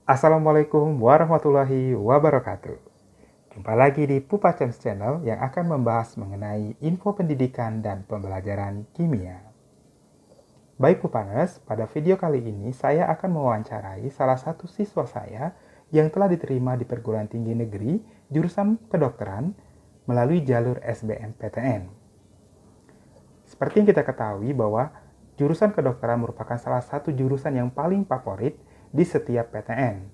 Assalamualaikum warahmatullahi wabarakatuh. Jumpa lagi di Pupa Champs Channel yang akan membahas mengenai info pendidikan dan pembelajaran kimia. Baik Pupaners, pada video kali ini saya akan mewawancarai salah satu siswa saya yang telah diterima di perguruan tinggi negeri jurusan kedokteran melalui jalur SBMPTN. Seperti yang kita ketahui bahwa jurusan kedokteran merupakan salah satu jurusan yang paling favorit di setiap PTN.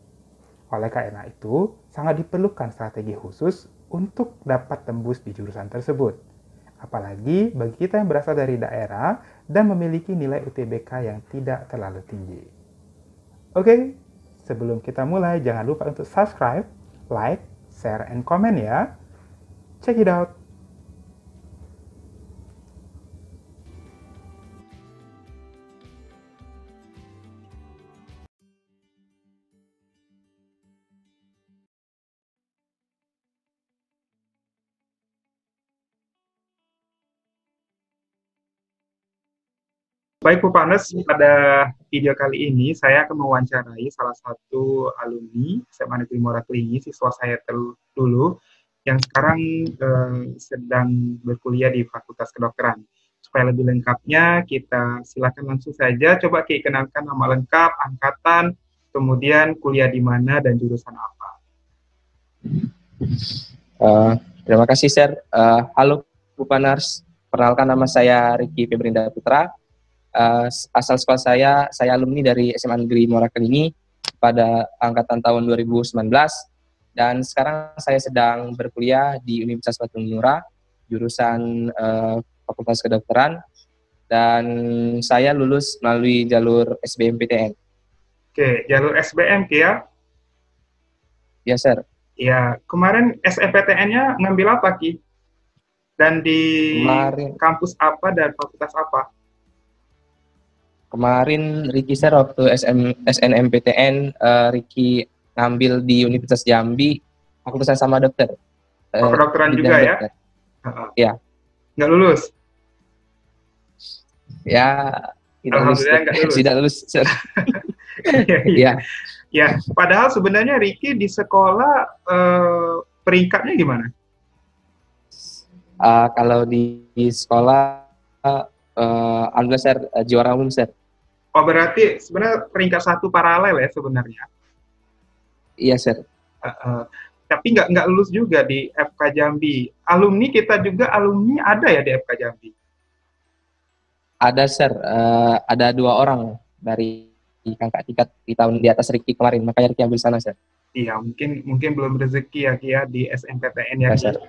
Oleh karena itu, sangat diperlukan strategi khusus untuk dapat tembus di jurusan tersebut. Apalagi bagi kita yang berasal dari daerah dan memiliki nilai UTBK yang tidak terlalu tinggi. Oke, sebelum kita mulai, jangan lupa untuk subscribe, like, share, and comment ya. Check it out! Baik Pupanes, pada video kali ini saya akan mewawancarai salah satu alumni SMA Negeri Muara Kelingi, siswa saya dulu, yang sekarang sedang berkuliah di Fakultas Kedokteran. Supaya lebih lengkapnya, kita silakan langsung saja coba kenalkan nama lengkap, angkatan, kemudian kuliah di mana dan jurusan apa. Terima kasih, Sir. Halo, Pupaners. Perkenalkan, nama saya Ricky Febrinda Putra. Asal sekolah saya alumni dari SMA Negeri Muara Kelingi pada angkatan tahun 2019. Dan sekarang saya sedang berkuliah di Universitas Batu Muara, jurusan Fakultas Kedokteran. Dan saya lulus melalui jalur SBMPTN. Oke, jalur SBM ya? Ya, Sir. Ya, kemarin SNPTN-nya ngambil apa, Ki? Dan di kampus apa dan fakultas apa? Kemarin Ricky, Sir, waktu SNMPTN, Ricky ngambil di Universitas Jambi, fakultas sama dokter. Kedokteran juga ya? Ya. Nggak lulus? Ya, alhamdulillah nggak lulus. Tidak lulus, Sir. Ya. Ya, padahal sebenarnya Ricky di sekolah peringkatnya gimana? Kalau di sekolah, alhamdulillah, Sir, juara umum, Sir. Oh, berarti sebenarnya peringkat 1 paralel ya sebenarnya? Iya, Sir. Tapi nggak lulus juga di FK Jambi. Alumni kita juga, alumni ada ya di FK Jambi? Ada, Sir. Ada 2 orang dari kakak tingkat di tahun di atas Ricky kemarin, makanya Ricky ambil sana, Sir. Iya, mungkin belum rezeki ya, Ki, ya di SNPTN ya, Sir.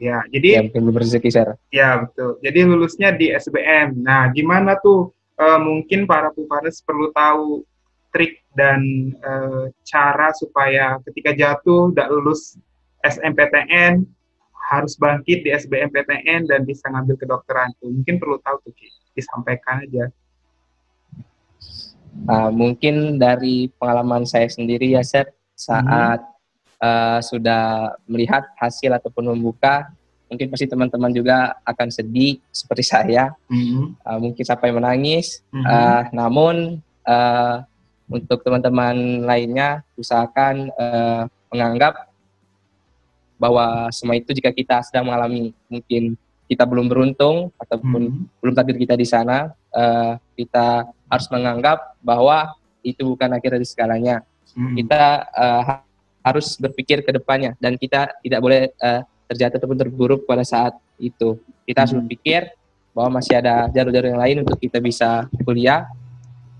Ya, jadi ya, mungkin belum rezeki, Sir. Ya, betul. Jadi lulusnya di SBM. Nah, gimana tuh? Mungkin para Pupanes perlu tahu trik dan cara supaya ketika jatuh tidak lulus SNMPTN harus bangkit di SBMPTN dan bisa ngambil kedokteran tuh. Mungkin perlu tahu tuh, Ki. Disampaikan aja. Mungkin dari pengalaman saya sendiri ya, Sir, saat sudah melihat hasil ataupun membuka, mungkin pasti teman-teman juga akan sedih seperti saya, mungkin sampai menangis. Namun untuk teman-teman lainnya, usahakan menganggap bahwa semua itu jika kita sedang mengalami, mungkin kita belum beruntung ataupun belum takdir kita di sana, kita harus menganggap bahwa itu bukan akhir dari segalanya. Kita harus berpikir ke depannya dan kita tidak boleh terjatuh ataupun terburuk pada saat itu. Kita harus berpikir bahwa masih ada jalur-jalur yang lain untuk kita bisa kuliah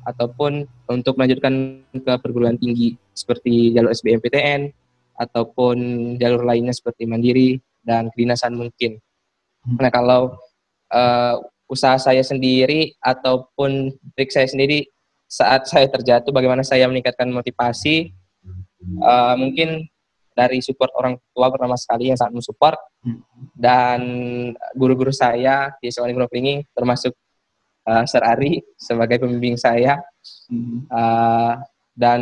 ataupun untuk melanjutkan ke perguruan tinggi seperti jalur SBMPTN ataupun jalur lainnya seperti mandiri dan kedinasan mungkin. Nah, kalau usaha saya sendiri ataupun trik saya sendiri saat saya terjatuh, bagaimana saya meningkatkan motivasi, mungkin dari support orang tua pertama sekali yang sangat mensupport, dan guru-guru saya di SMA Negeri Muara Kelingi termasuk Sir Ari sebagai pembimbing saya, dan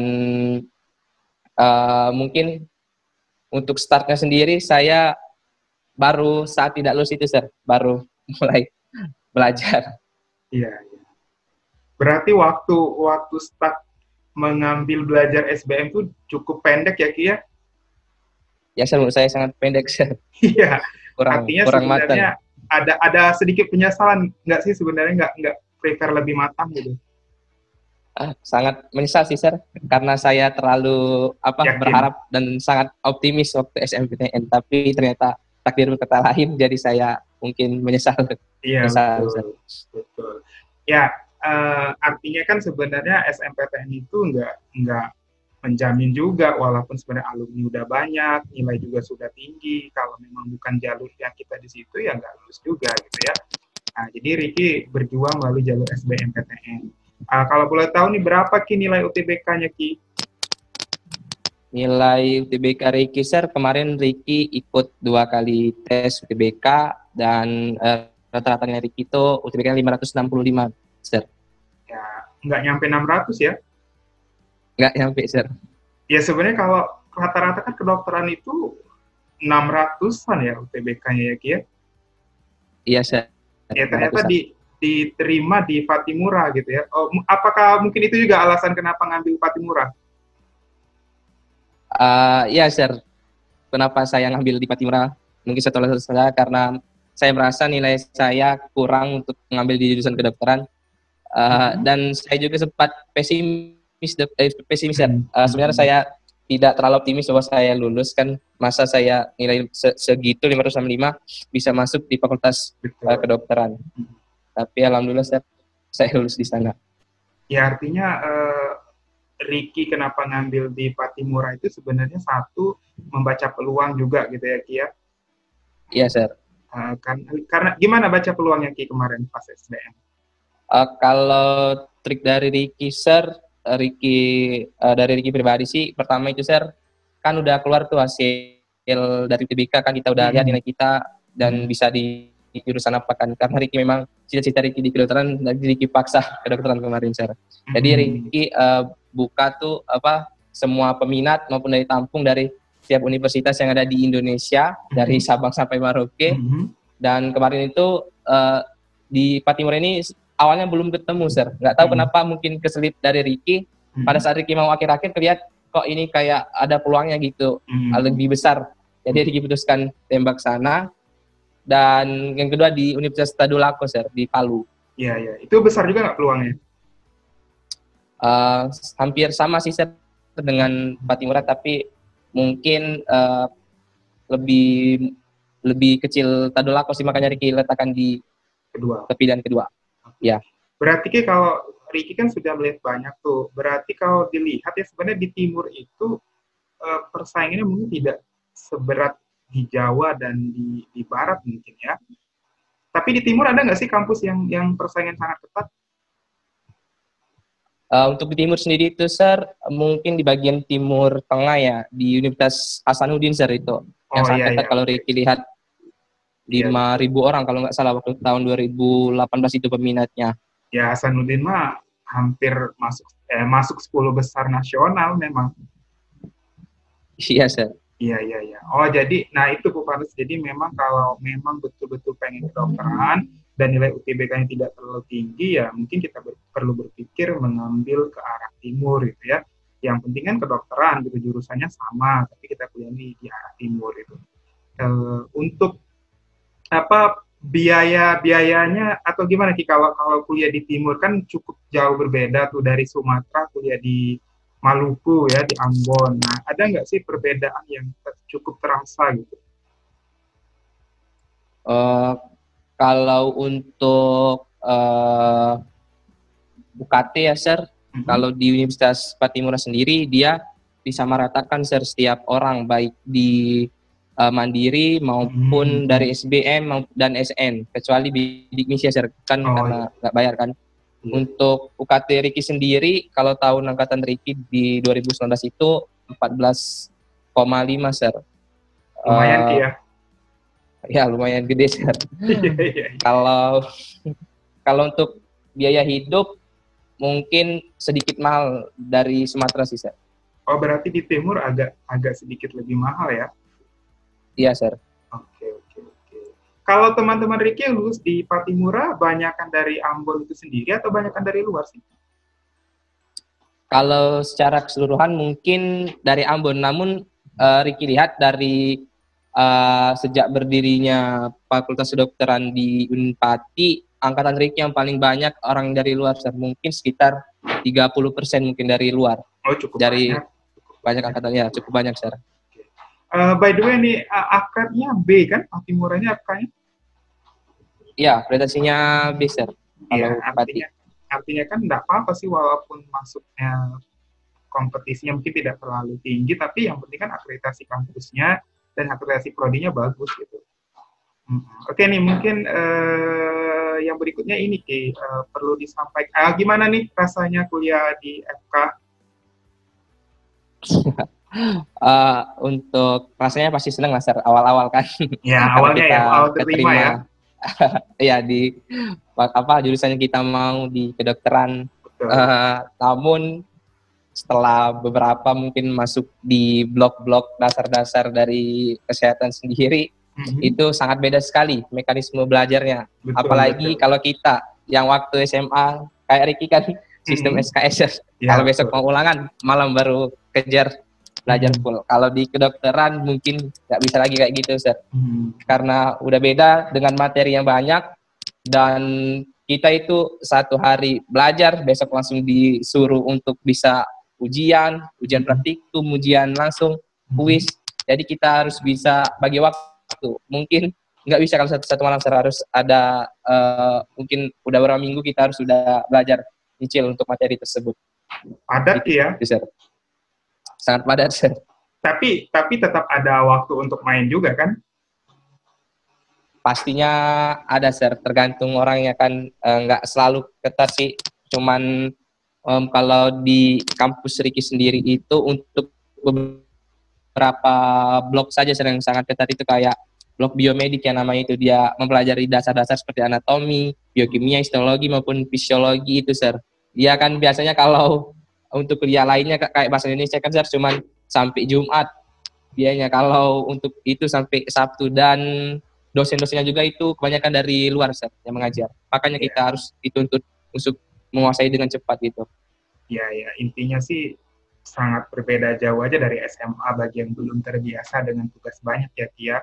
mungkin untuk startnya sendiri saya baru saat tidak lulus itu, Sir, baru mulai belajar. Iya. Berarti waktu start mengambil belajar SBM itu cukup pendek ya Ki ya? Ya, Sir, menurut saya sangat pendek, Sir. Iya, Kurang artinya kurang matang. sebenarnya ada sedikit penyesalan nggak sih sebenarnya nggak prepare lebih matang gitu? Sangat menyesal sih, Sir, karena saya terlalu Yakin? berharap dan sangat optimis waktu SNMPTN, tapi ternyata takdir berkata lain, jadi saya mungkin menyesal. Iya, Menyesal, betul, Sir. betul. Ya, artinya kan sebenarnya SNMPTN itu nggak menjamin juga, walaupun sebenarnya alumni udah banyak, nilai juga sudah tinggi, kalau memang bukan jalur yang kita di situ ya nggak lulus juga gitu ya. Nah, jadi Ricky berjuang melalui jalur SBMPTN. Kalau boleh tahu nih berapa Ki nilai UTBK-nya Ki? Nilai UTBK Ricky, Sir, kemarin Ricky ikut 2 kali tes UTBK, dan rata-rata nilai Ricky itu UTBK 565, Sir. Ya, nggak nyampe 600 ya? Nggak nyampe, Sir. Ya sebenarnya kalau rata-rata kan kedokteran itu 600-an ya UTBK-nya ya Ki ya? Iya, Sir. Ya ternyata 600-an. diterima di Patimura gitu ya. Oh, apakah mungkin itu juga alasan kenapa ngambil Patimura? Ya, Sir. Kenapa saya ngambil di Patimura? Mungkin satu alasan saya karena saya merasa nilai saya kurang untuk mengambil di jurusan kedokteran. Dan saya juga sempat pesimis, Sir. Sebenarnya saya tidak terlalu optimis bahwa saya lulus, kan masa saya nilai segitu 565 bisa masuk di fakultas kedokteran. Tapi alhamdulillah, saya lulus di sana. Ya artinya Ricky kenapa ngambil di Patimura itu sebenarnya satu membaca peluang juga gitu ya Ki ya. Iya, Sir. Karena gimana baca peluangnya Ki kemarin pas SBM? Kalau trik dari Ricky, Sir, dari Ricky pribadi sih, pertama itu, Sir, kan udah keluar tuh hasil dari UTBK, kan kita udah lihat nilai kita dan bisa di jurusan apa kan. Karena Ricky memang cita-cita Ricky di kedokteran, dan Ricky paksa kedokteran kemarin, Sir. Jadi Ricky buka tuh semua peminat maupun dari tampung dari setiap universitas yang ada di Indonesia, dari Sabang sampai Merauke. Dan kemarin itu di Patimura ini awalnya belum ketemu, Sir. Nggak tahu kenapa, mungkin keselip dari Ricky. Pada saat Ricky mau akhir-akhir, terlihat kok ini kayak ada peluangnya gitu, lebih besar. Jadi Ricky putuskan tembak sana. Dan yang kedua di Universitas Tadulako, Sir, di Palu. Iya, iya. Itu besar juga nggak peluangnya? Hampir sama sih, Sir, dengan Patimura, tapi mungkin lebih kecil Tadulako sih, makanya Ricky letakkan di pilihan kedua. Ya. Berarti kalau Ricky kan sudah melihat banyak tuh. Berarti kalau dilihat ya sebenarnya di timur itu persaingannya mungkin tidak seberat di Jawa dan di Barat mungkin ya. Tapi di timur ada nggak sih kampus yang persaingan sangat ketat? Untuk di timur sendiri itu, Sir, mungkin di bagian timur tengah ya, di Universitas Hasanuddin, Sir, itu. Yang sangat ketat kalau Ricky lihat. 5.000 orang kalau nggak salah waktu tahun 2018 itu peminatnya. Ya, Hasanuddin mah hampir masuk 10 besar nasional memang. Iya, Sir. Iya. Oh, jadi, nah itu Bu Paris. Jadi memang kalau memang betul-betul pengen kedokteran dan nilai UTBK-nya tidak terlalu tinggi, ya mungkin kita perlu berpikir mengambil ke arah timur gitu ya. Yang penting kan kedokteran gitu, jurusannya sama, tapi kita kuliah di arah timur itu. Untuk biayanya atau gimana Ki kalau kuliah di timur kan cukup jauh berbeda tuh dari Sumatera kuliah di Maluku ya, di Ambon. Nah, ada nggak sih perbedaan yang cukup terasa gitu? Kalau untuk UKT ya, Sir, kalau di Universitas Patimura sendiri dia disamaratakan, Sir, setiap orang baik di mandiri maupun dari SBM dan SN, kecuali bidik misi, Sir, kan karena nggak bayar kan. Untuk UKT Ricky sendiri, kalau tahun angkatan Ricky di 2019 itu 14,5, Sir. Lumayan ya? Ya, lumayan gede, Sir. Kalau untuk biaya hidup mungkin sedikit mahal dari Sumatera sih, Sir. Oh, berarti di timur agak sedikit lebih mahal ya? Iya, Sir. Oke. Kalau teman-teman Ricky yang lulus di Patimura, banyakan dari Ambon itu sendiri atau banyakan dari luar sih? Kalau secara keseluruhan mungkin dari Ambon, namun Ricky lihat dari sejak berdirinya Fakultas Kedokteran di Unpati, angkatan Ricky yang paling banyak orang dari luar, Sir. Mungkin sekitar 30% mungkin dari luar. Oh, cukup dari banyak. banyak angkatannya, cukup banyak, Sir. By the way, ini akadnya B kan? Timuranya akadnya? Iya, akreditasinya B, Sir. Iya, Kalau Unpati. artinya kan enggak apa-apa sih walaupun masuknya kompetisinya mungkin tidak terlalu tinggi, tapi yang penting kan akreditasi kampusnya dan akreditasi prodinya bagus gitu. Oke nih, mungkin yang berikutnya ini Ki, perlu disampaikan. Gimana nih rasanya kuliah di FK? Untuk rasanya pasti seneng lah, Sir, awal-awal kan. Ya, Karena awalnya kita ya, awal terima ya. Ya di jurusannya kita mau di kedokteran. Namun setelah beberapa mungkin masuk di blok-blok dasar-dasar dari kesehatan sendiri, itu sangat beda sekali mekanisme belajarnya. Apalagi kalau kita yang waktu SMA kayak Ricky kan sistem SKS. Kalau besok mau ulangan malam baru kejar belajar full. Kalau di kedokteran mungkin nggak bisa lagi kayak gitu, Sir. Karena udah beda dengan materi yang banyak, dan kita itu satu hari belajar, besok langsung disuruh untuk bisa ujian praktikum, ujian langsung, kuis. Jadi kita harus bisa bagi waktu. Mungkin nggak bisa kalau satu malam, Sir. Harus ada mungkin udah beberapa minggu kita harus sudah belajar nyicil untuk materi tersebut. Padat ya? Sir. Sangat padat, Sir. Tapi tetap ada waktu untuk main juga kan? Pastinya ada, Sir. Tergantung orangnya kan, nggak selalu ketat sih. Cuman kalau di kampus Ricky sendiri itu untuk beberapa blok saja yang sangat ketat, itu kayak blok biomedik yang namanya itu, dia mempelajari dasar-dasar seperti anatomi, biokimia, histologi maupun fisiologi itu, Sir. Dia kan biasanya kalau untuk kuliah lainnya kayak bahasa Indonesia kan, Sir, cuman sampai Jumat biayanya. Kalau untuk itu sampai Sabtu, dan dosen-dosennya juga itu kebanyakan dari luar, Sir, yang mengajar. Makanya kita harus dituntut untuk menguasai dengan cepat gitu. Ya, intinya sih sangat berbeda jauh aja dari SMA bagi yang belum terbiasa dengan tugas banyak ya, Kia.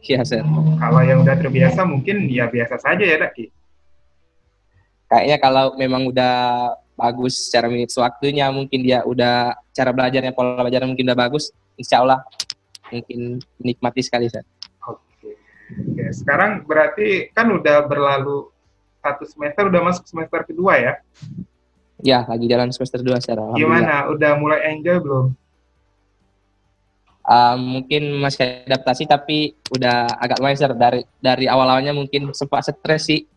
Iya, Sir. Kalau yang udah terbiasa mungkin ya biasa saja ya, Ki. Kayaknya kalau memang udah bagus secara minutes waktunya, mungkin dia udah cara belajarnya, pola belajarnya mungkin udah bagus, insya Allah mungkin nikmati sekali, Sir. Oke, sekarang berarti kan udah berlalu 1 semester, udah masuk semester kedua ya? Ya, lagi jalan semester 2, Sir. Gimana? Udah mulai enjoy belum? Mungkin masih adaptasi, tapi udah agak lumayan, Sir. Dari awal-awalnya mungkin sempat stres sih.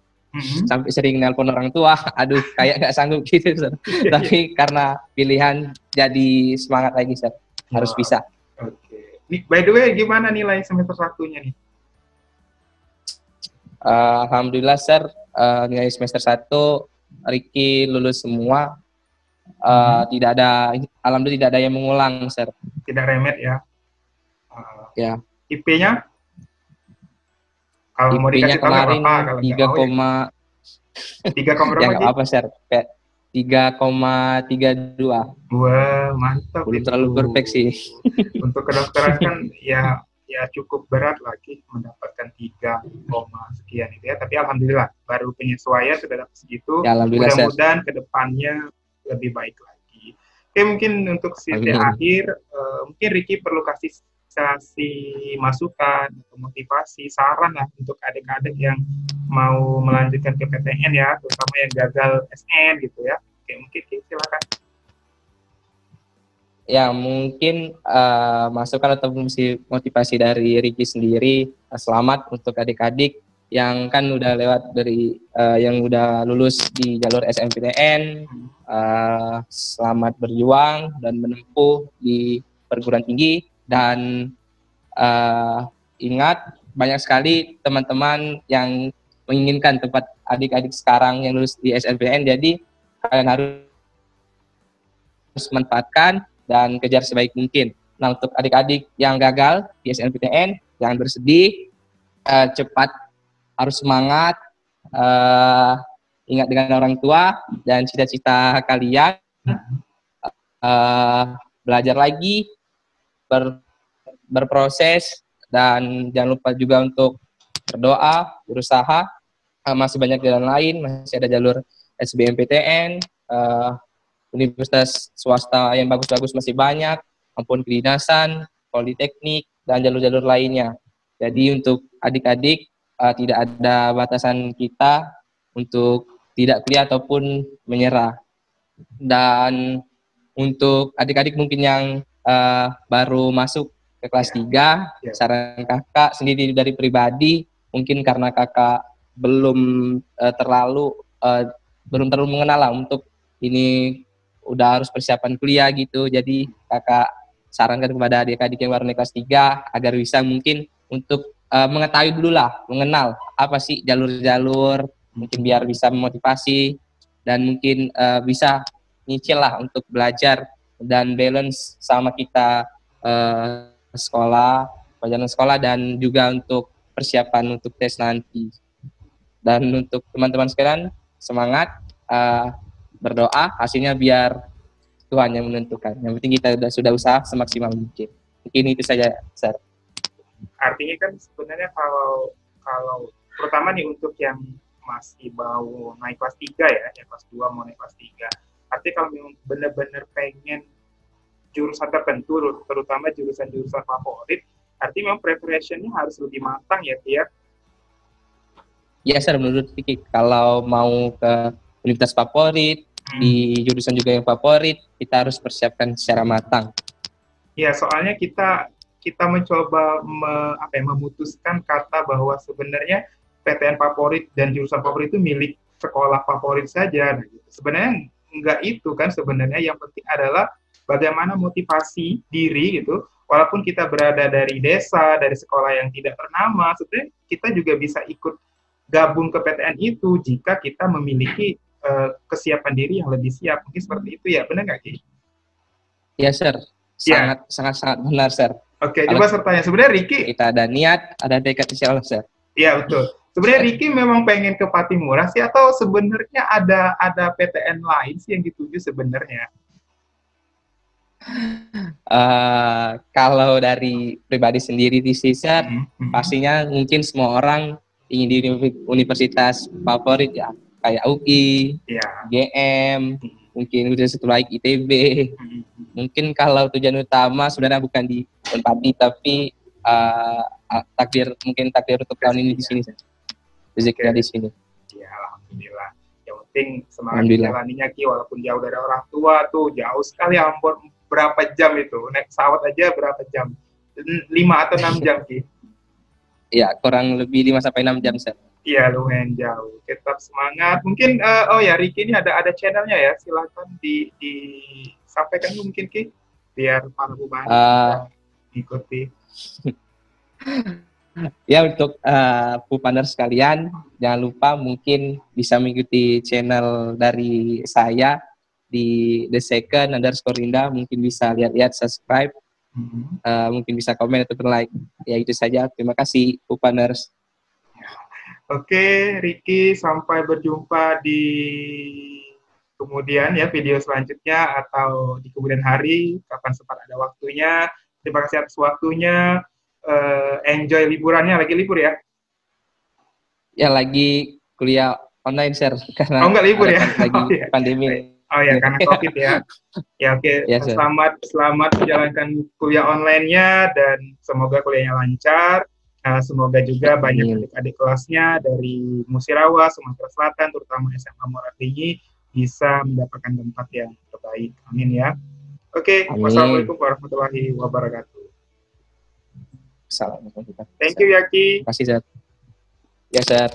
Sampai sering nelpon orang tua, aduh kayak nggak sanggup gitu, Sir. Tapi karena pilihan jadi semangat lagi, Sir. Harus bisa. Oke. By the way, gimana nilai semester 1-nya nih? Alhamdulillah, Sir, nilai semester 1 Ricky lulus semua. Alhamdulillah tidak ada yang mengulang, Sir. Tidak remet ya? Ya. IP-nya? Kalau mau dikasih tahu kemarin apa, 3, berapa? Ya nggak apa, Sir. 3,32. Wah, mantap. Belum terlalu perfect sih. Untuk kedokteran kan ya cukup berat lagi mendapatkan 3, sekian itu ya. Tapi alhamdulillah baru penyesuaian sudah dapat segitu. Ya, mudah-mudahan kedepannya lebih baik lagi. Oke, mungkin untuk sesi akhir, mungkin Ricky perlu kasih masukan, motivasi, saran lah untuk adik-adik yang mau melanjutkan ke PTN ya, terutama yang gagal SN gitu ya. Oke, mungkin silakan. Ya, mungkin masukan atau motivasi dari Ricky sendiri, selamat untuk adik-adik yang kan udah lewat dari yang udah lulus di jalur SNMPTN. Selamat berjuang dan menempuh di perguruan tinggi, dan ingat, banyak sekali teman-teman yang menginginkan tempat adik-adik sekarang yang lulus di SNMPTN, jadi kalian harus manfaatkan dan kejar sebaik mungkin. Nah, untuk adik-adik yang gagal di SNMPTN, jangan bersedih, cepat, harus semangat, ingat dengan orang tua dan cita-cita kalian, belajar lagi, berproses, dan jangan lupa juga untuk berdoa, berusaha. Masih banyak jalan lain, masih ada jalur SBMPTN, universitas swasta yang bagus-bagus masih banyak, maupun kedinasan, politeknik, dan jalur-jalur lainnya. Jadi untuk adik-adik, tidak ada batasan kita untuk tidak kuliah ataupun menyerah. Dan untuk adik-adik mungkin yang baru masuk ke kelas 3, saran kakak sendiri dari pribadi, mungkin karena kakak belum terlalu mengenal lah untuk ini udah harus persiapan kuliah gitu. Jadi kakak sarankan kepada adik-adik yang baru naik kelas 3 agar bisa mungkin untuk mengetahui dulu lah, mengenal apa sih jalur-jalur, mungkin biar bisa memotivasi dan mungkin bisa nyicil lah untuk belajar dan balance sama kita pelajaran sekolah dan juga untuk persiapan untuk tes nanti. Dan untuk teman-teman sekalian, semangat, berdoa, hasilnya biar Tuhan yang menentukan. Yang penting kita sudah usaha semaksimal mungkin. Mungkin itu saja, Sir. Artinya kan sebenarnya kalau terutama nih untuk yang masih mau naik kelas 3 ya, yang kelas 2 mau naik kelas 3. Artinya kalau memang benar-benar pengen jurusan tertentu, terutama jurusan-jurusan favorit, artinya memang preparation-nya harus lebih matang ya, Tia? Ya, Sir, menurut Vicky, kalau mau ke universitas favorit, di jurusan juga yang favorit, kita harus persiapkan secara matang. Ya, soalnya kita mencoba memutuskan kata bahwa sebenarnya PTN favorit dan jurusan favorit itu milik sekolah favorit saja. Nah, gitu. Sebenarnya enggak itu kan sebenarnya, yang penting adalah bagaimana motivasi diri gitu. Walaupun kita berada dari desa, dari sekolah yang tidak ternama, sebenarnya kita juga bisa ikut gabung ke PTN itu jika kita memiliki kesiapan diri yang lebih siap. Mungkin seperti itu ya, benar nggak, Ki? Ya, Sir. Sangat benar, Sir. Oke, coba saya tanya. Sebenarnya Ricky, kita ada niat, ada tekad, insya Allah, Sir. Iya, betul. Sebenarnya Ricky memang pengen ke Patimura sih, atau sebenarnya ada PTN lain sih yang dituju sebenarnya? Kalau dari pribadi sendiri di Sir, pastinya mungkin semua orang ingin di universitas favorit ya, kayak UI, GM, mungkin udah satu lagi ITB. Mungkin kalau tujuan utama sebenarnya bukan di Unpadi, tapi takdir untuk tahun ini di sini, rezekinya di sini. Ya, alhamdulillah. Yang penting semangat menjalaninya, Ki, walaupun jauh dari orang tua tuh, jauh sekali, ampun, berapa jam itu? Naik pesawat aja berapa jam? 5 atau 6 jam, Ki? Ya, kurang lebih 5-6 jam, Sir. Iya, lumayan jauh. Tetap semangat. Mungkin, Ricky ini ada channelnya ya, silakan disampaikan mungkin, Ki, biar para pembantu ikuti. Ya, untuk Pupaners sekalian, jangan lupa mungkin bisa mengikuti channel dari saya di @the2nd_Indah, mungkin bisa lihat-lihat, subscribe, mungkin bisa komen ataupun like. Ya, itu saja. Terima kasih, Pupaners. Oke, Ricky, sampai berjumpa di kemudian ya video selanjutnya atau di kemudian hari, kapan sempat ada waktunya. Terima kasih atas waktunya. Enjoy liburannya, lagi libur ya? Ya, lagi kuliah online, Sir. Karena nggak libur ya? Lagi pandemi. Oh ya, karena COVID ya. Ya, oke. Ya, selamat menjalankan kuliah online-nya dan semoga kuliahnya lancar. Semoga juga banyak adik-adik kelasnya dari Musirawa, Sumatera Selatan, terutama SMA Muara Tinggi, bisa mendapatkan tempat yang terbaik. Amin ya. Oke, wassalamualaikum warahmatullahi wabarakatuh. Assalamualaikum. Thank you, Yaki. Terima kasih, Sir. Ya, Sir.